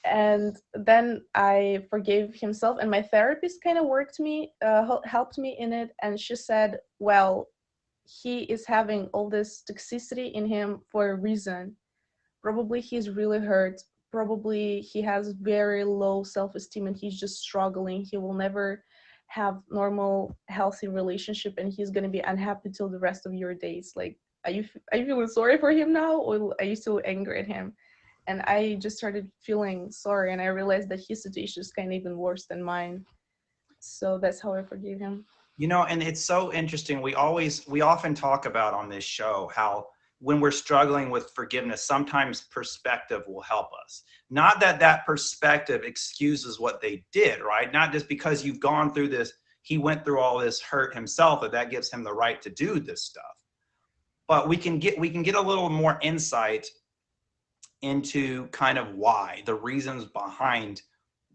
And then I forgave himself, and my therapist kind of helped me in it, and she said, well, he is having all this toxicity in him for a reason. Probably he's really hurt. Probably he has very low self-esteem and he's just struggling. He will never have normal, healthy relationship, and he's gonna be unhappy till the rest of your days. Like, are you feeling sorry for him now, or are you still angry at him? And I just started feeling sorry, and I realized that his situation is kind of even worse than mine. So that's how I forgave him. And it's so interesting. We often talk about on this show how when we're struggling with forgiveness, sometimes perspective will help us. Not that that perspective excuses what they did, right? Not just because you've gone through this, he went through all this hurt himself, that gives him the right to do this stuff. But we can get a little more insight into kind of why, the reasons behind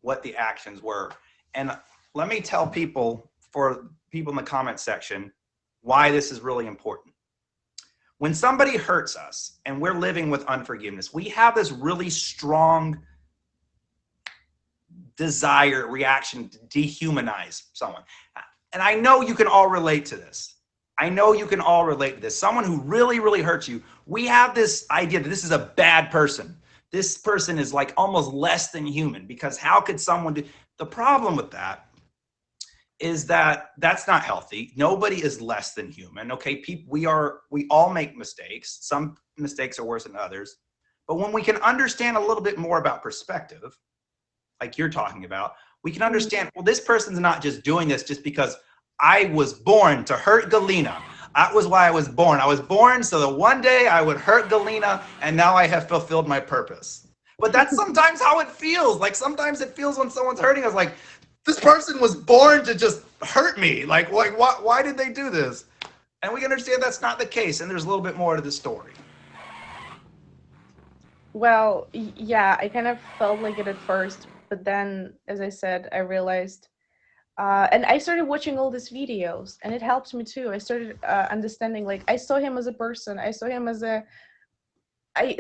what the actions were. And let me tell people, for people in the comment section, why this is really important. When somebody hurts us and we're living with unforgiveness, we have this really strong desire, reaction to dehumanize someone. And I know you can all relate to this. Someone who really, really hurts you, we have this idea that this is a bad person. This person is like almost less than human, because how could someone do? The problem with that is that that's not healthy. Nobody is less than human. Okay, we all make mistakes. Some mistakes are worse than others. But when we can understand a little bit more about perspective, like you're talking about, we can understand, well, this person's not just doing this just because I was born to hurt Galina. That was why I was born. I was born so that one day I would hurt Galina, and now I have fulfilled my purpose. But that's sometimes how it feels. Like, sometimes it feels when someone's hurting us, like, this person was born to just hurt me. Like why did they do this? And we can understand that's not the case, and there's a little bit more to the story. Well, yeah, I kind of felt like it at first, but then, as I said, I realized, and I started watching all these videos, and it helped me too. I started understanding, like, I saw him as a person. I saw him as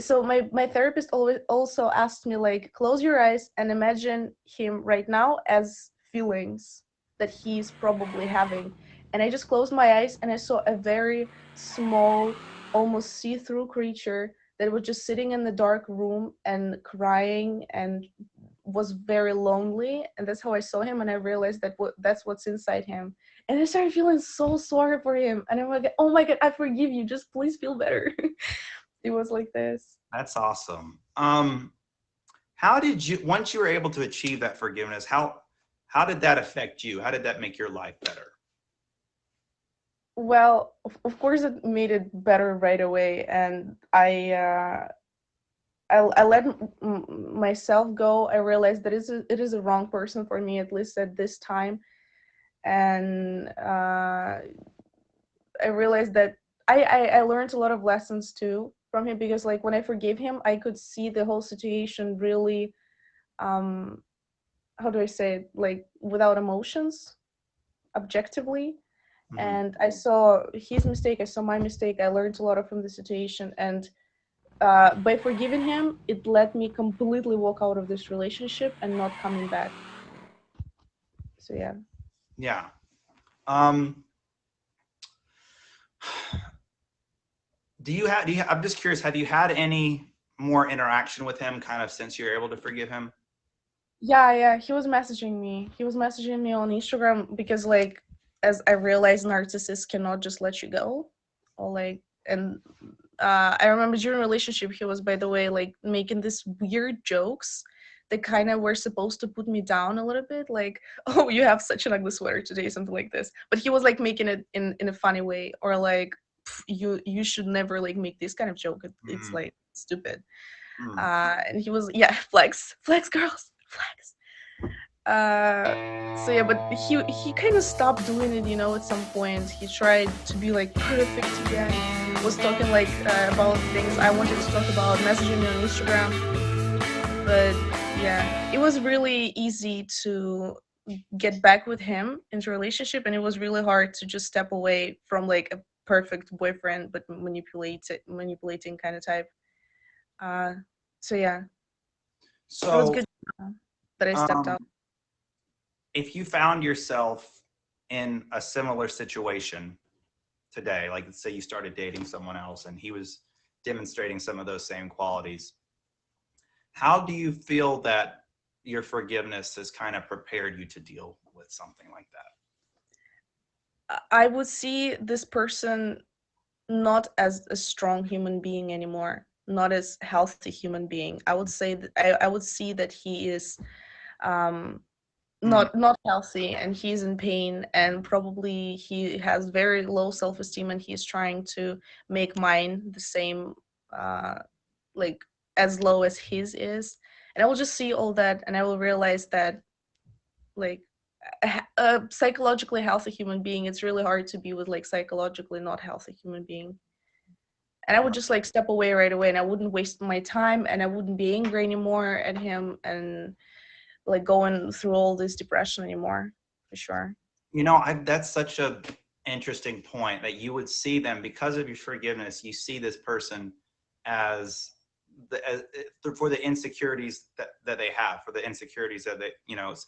so my therapist always also asked me, like, close your eyes and imagine him right now as feelings that he's probably having. And I just closed my eyes and I saw a very small, almost see-through creature that was just sitting in the dark room and crying and was very lonely. And that's how I saw him, and I realized that that's what's inside him. And I started feeling so sorry for him, and I'm like, oh my God, I forgive you, just please feel better. It was like this. That's awesome. How did you, once you were able to achieve that forgiveness, how did that affect you? How did that make your life better? Well, of course, it made it better right away, and I let myself go. I realized that it is a wrong person for me, at least at this time, and I realized that I learned a lot of lessons too from him, because like when I forgave him, I could see the whole situation really, um how do I say it, like without emotions, objectively. Hmm. And I saw his mistake, I saw my mistake, I learned a lot from the situation, and by forgiving him, it let me completely walk out of this relationship and not coming back. So yeah. Yeah. Um, I'm just curious, have you had any more interaction with him kind of since you're able to forgive him? Yeah, he was messaging me. He was messaging me on Instagram because, like, as I realized, narcissists cannot just let you go, or like, and I remember during relationship, he was, by the way, like making this weird jokes that kind of were supposed to put me down a little bit, like, oh, you have such an ugly sweater today, something like this. But he was like making it in a funny way, or like, you should never like make this kind of joke. It's Mm, like stupid. mm. And he was, yeah, flex girls, flex. So yeah, but he kind of stopped doing it, at some point. He tried to be like perfect again, was talking like about things I wanted to talk about, messaging me on Instagram. But yeah, it was really easy to get back with him into a relationship, and it was really hard to just step away from like a perfect boyfriend but manipulating kind of type. uh so yeah, it was So, good that I stepped um, out. if you found yourself in a similar situation today, like let's say you started dating someone else and he was demonstrating some of those same qualities, how do you feel that your forgiveness has kind of prepared you to deal with something like that? I would see this person not as a strong human being anymore, not as healthy human being. I would say that I would see that he is um Mm, not healthy, and he's in pain, and probably he has very low self-esteem, and he's trying to make mine the same, uh like as low as his is. And I will just see all that, and I will realize that, like, a psychologically healthy human being, it's really hard to be with like psychologically not healthy human being. And I would just like step away right away, and I wouldn't waste my time, and I wouldn't be angry anymore at him, and like going through all this depression anymore, for sure. that's such a interesting point that you would see them because of your forgiveness. You see this person as as, for the insecurities that they have, for the insecurities that they,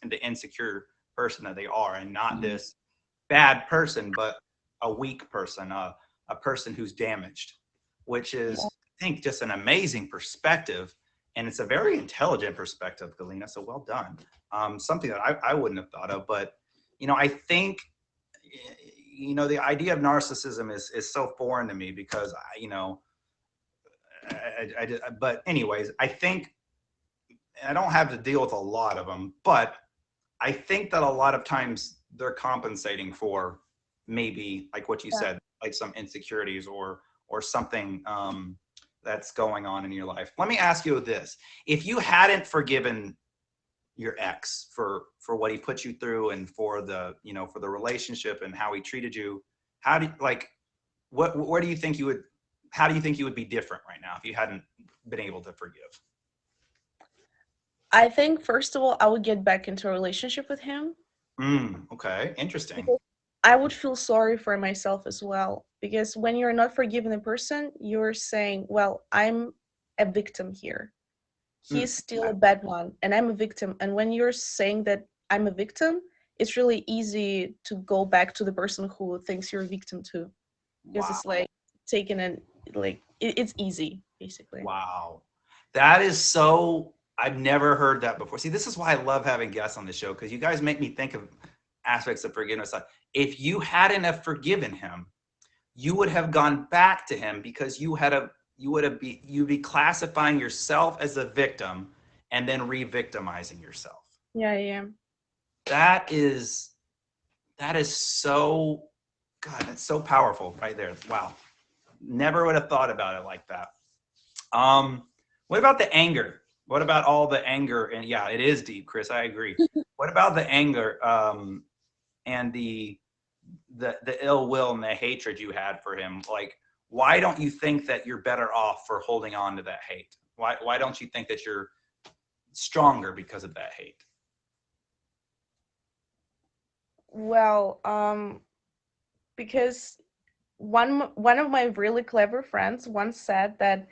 the insecure person that they are, and not Mhm. this bad person, but a weak person, a person who's damaged, which Yeah. is, I think, just an amazing perspective. And it's a very intelligent perspective, Galina. So well done. Something that I wouldn't have thought of, but I think the idea of narcissism is so foreign to me because but anyways, I think I don't have to deal with a lot of them, but I think that a lot of times they're compensating for maybe like what you Yeah. said, like some insecurities or something that's going on in your life. Let me ask you this: if you hadn't forgiven your ex for what he put you through and for the for the relationship and how he treated you, how do you, like what where do you think you would how do you think you would be different right now if you hadn't been able to forgive? I think first of all, I would get back into a relationship with him, Okay, interesting. because I would feel sorry for myself as well. Because when you're not forgiving a person, you're saying, well, I'm a victim here. Mm, He's still a bad one, and I'm a victim. And when you're saying that I'm a victim, it's really easy to go back to the person who thinks you're a victim too, because wow. it's like taking an like it's easy basically. Wow. That is so, I've never heard that before. See, this is why I love having guests on the show because you guys make me think of aspects of forgiveness. Like, if you hadn't have forgiven him, you would have gone back to him because you'd be classifying yourself as a victim and then re-victimizing yourself. Yeah, yeah. That is so, God, that's so powerful right there. Wow. Never would have thought about it like that. What about the anger? What about all the anger? And yeah, it is deep, Chris. I agree. What about the anger and the ill will and the hatred you had for him? Like, why don't you think that you're better off for holding on to that hate? Why don't you think that you're stronger because of that hate? Well, because one of my really clever friends once said that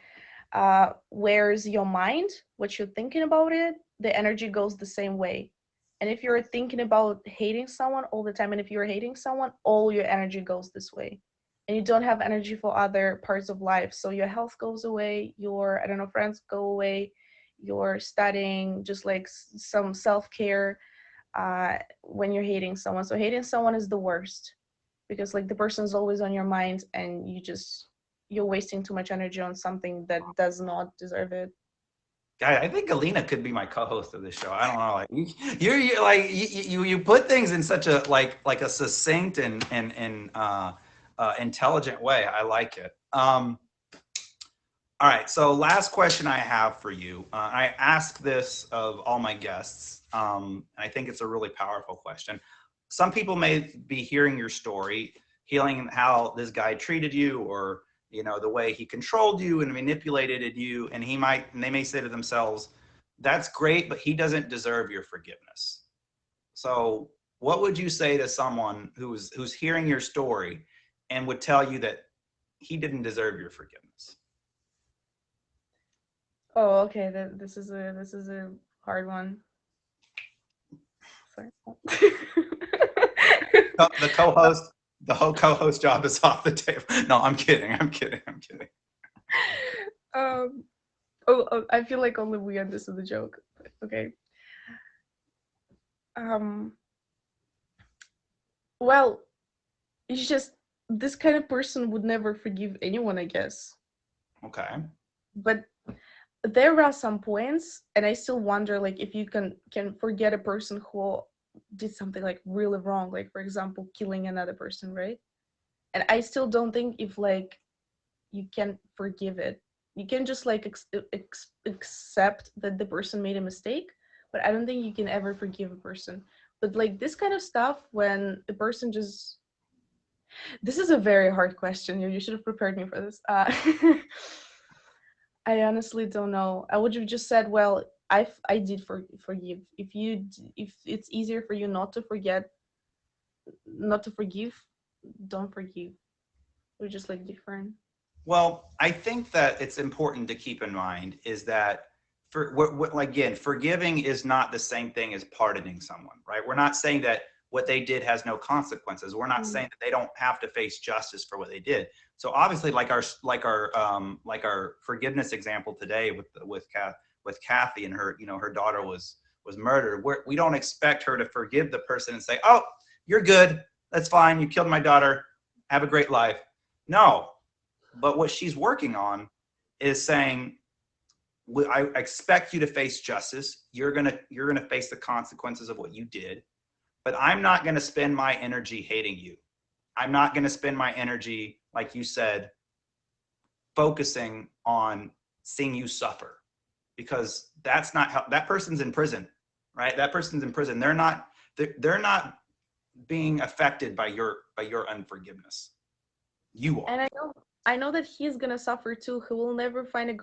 where's your mind, what you're thinking about it, the energy goes the same way. And if you're thinking about hating someone all the time, and if you're hating someone, all your energy goes this way. And you don't have energy for other parts of life. So your health goes away, your, I don't know, friends go away, your studying, just like some self-care when you're hating someone. So hating someone is the worst because like the person is always on your mind and you're wasting too much energy on something that does not deserve it. I think Alina could be my co-host of this show. I don't know. Like you're like you put things in such a like a succinct and intelligent way. I like it. All right. So last question I have for you. I ask this of all my guests. I think it's a really powerful question. Some people may be hearing your story, hearing how this guy treated you, or the way he controlled you and manipulated you, and they may say to themselves, "That's great, but he doesn't deserve your forgiveness." So, what would you say to someone who's hearing your story and would tell you that he didn't deserve your forgiveness? Oh, okay. This is a hard one. Sorry. The co-host, the whole co-host job is off the table. No, I'm kidding. I'm kidding. I'm kidding. um, I feel like only we understood the joke. Okay. Um, well, it's just this kind of person would never forgive anyone, I guess. Okay. But there are some points, and I still wonder, like, if you can forget a person who did something like really wrong, like for example, killing another person, right? And I still don't think if like you can forgive it. You can just like accept that the person made a mistake, but I don't think you can ever forgive a person. But like this kind of stuff, when the person just, this is a very hard question. You should have prepared me for this. I honestly don't know. I would have just said, well, I did forgive. If it's easier for you not to forget, not to forgive, don't forgive. We're just like different. Well, I think that it's important to keep in mind is that again, forgiving is not the same thing as pardoning someone, right? We're not saying that what they did has no consequences. We're not saying that they don't have to face justice for what they did. So obviously, like our forgiveness example today with Kathy and her, her daughter was murdered. We don't expect her to forgive the person and say, "Oh, you're good. That's fine. You killed my daughter. Have a great life." No, but what she's working on is saying, I expect you to face justice. You're gonna face the consequences of what you did, but I'm not gonna spend my energy hating you. I'm not gonna spend my energy, like you said, focusing on seeing you suffer, because that's not how that person's in prison, right? That person's in prison. They're not being affected by your unforgiveness. You are. And I know that he's gonna suffer too. He will never find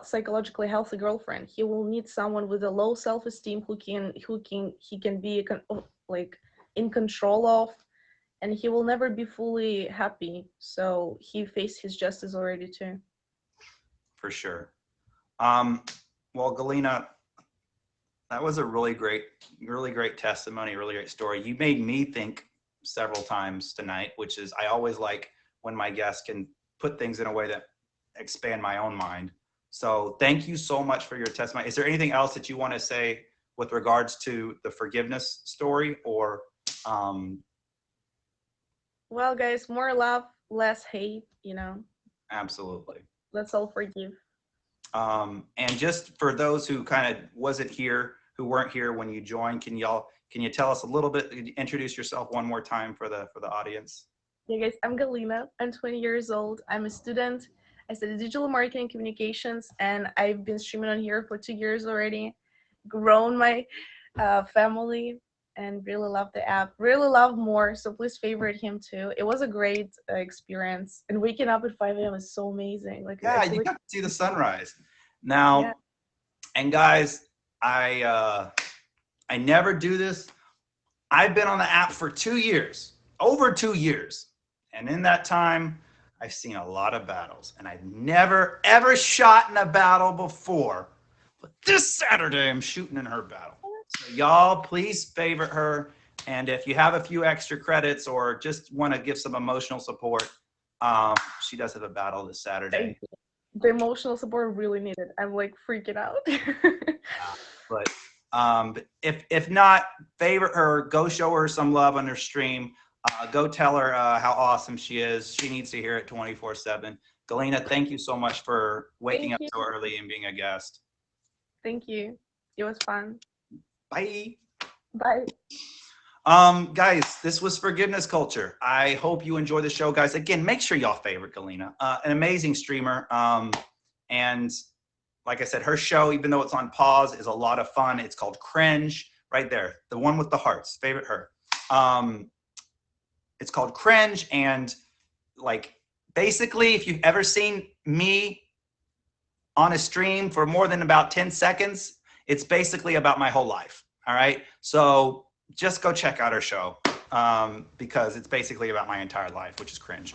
psychologically healthy girlfriend. He will need someone with a low self-esteem he can be like in control of, and he will never be fully happy. So he faced his justice already too. For sure. Um, well, Galina, that was a really great testimony, really great story. You made me think several times tonight, which is I always like when my guests can put things in a way that expand my own mind. So thank you so much for your testimony. Is there anything else that you want to say with regards to the forgiveness story, or Well, guys, more love, less hate. absolutely? Let's all forgive. And just for those who kind of wasn't here, who weren't here when you joined, can you tell us a little bit, introduce yourself one more time for the audience? Yeah, guys, I'm Galina. I'm 20 years old. I'm a student. I study digital marketing communications, and I've been streaming on here for 2 years already. Grown my family and really love the app. Really love more. So please favorite him too. It was a great experience, and waking up at 5 a.m. is so amazing. Like I Yeah, feel you like got to see the sunrise. yeah, Now, and guys, I never do this. I've been on the app for 2 years, over 2 years. And in that time, I've seen a lot of battles. And I've never, ever shot in a battle before. But this Saturday, I'm shooting in her battle. So y'all, please favorite her. And if you have a few extra credits or just want to give some emotional support, she does have a battle this Saturday. the emotional support really needed. I'm like freaking out. But if not, favorite her, go show her some love on her stream. Go tell her how awesome she is. She needs to hear it 24/7. Galina, thank you so much for waking Thank up you. so early and being a guest. Thank you. It was fun. Bye. Bye. Guys, this was Forgiveness Culture. I hope you enjoy the show, guys. Again, make sure y'all favorite Galina, an amazing streamer. And like I said, her show, even though it's on pause, is a lot of fun. It's called Cringe, right there, the one with the hearts. Favorite her. It's called Cringe, and like basically, if you've ever seen me on a stream for more than about 10 seconds, it's basically about my whole life. All right, so just go check out her show because it's basically about my entire life, which is cringe.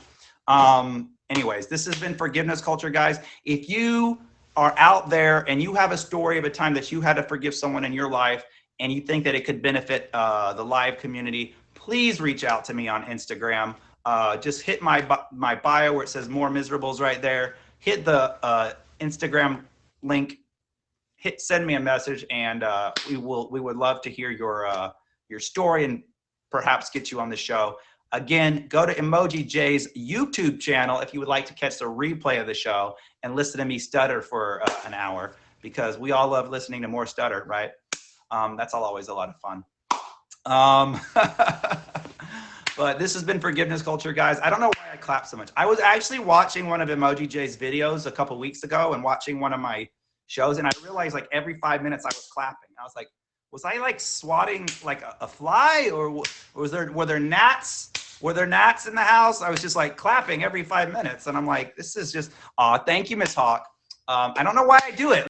Anyways, this has been Forgiveness Culture, guys. If you are out there and you have a story of a time that you had to forgive someone in your life and you think that it could benefit the live community, please reach out to me on Instagram. Just hit my bio where it says More Miserables right there. Hit the Instagram link. Send me a message, and we would love to hear your story and perhaps get you on the show. Again, go to Emoji J's YouTube channel if you would like to catch the replay of the show and listen to me stutter for an hour, because we all love listening to more stutter, right? That's always a lot of fun. But this has been Forgiveness Culture, guys. I don't know why I clap so much. I was actually watching one of Emoji J's videos a couple weeks ago and watching one of my shows, and I realized like every 5 minutes I was clapping. I was like, was I like swatting like a fly, or were there gnats? Were there gnats in the house? I was just like clapping every 5 minutes, and I'm like, this is just, thank you, Miss Hawk. I don't know why I do it.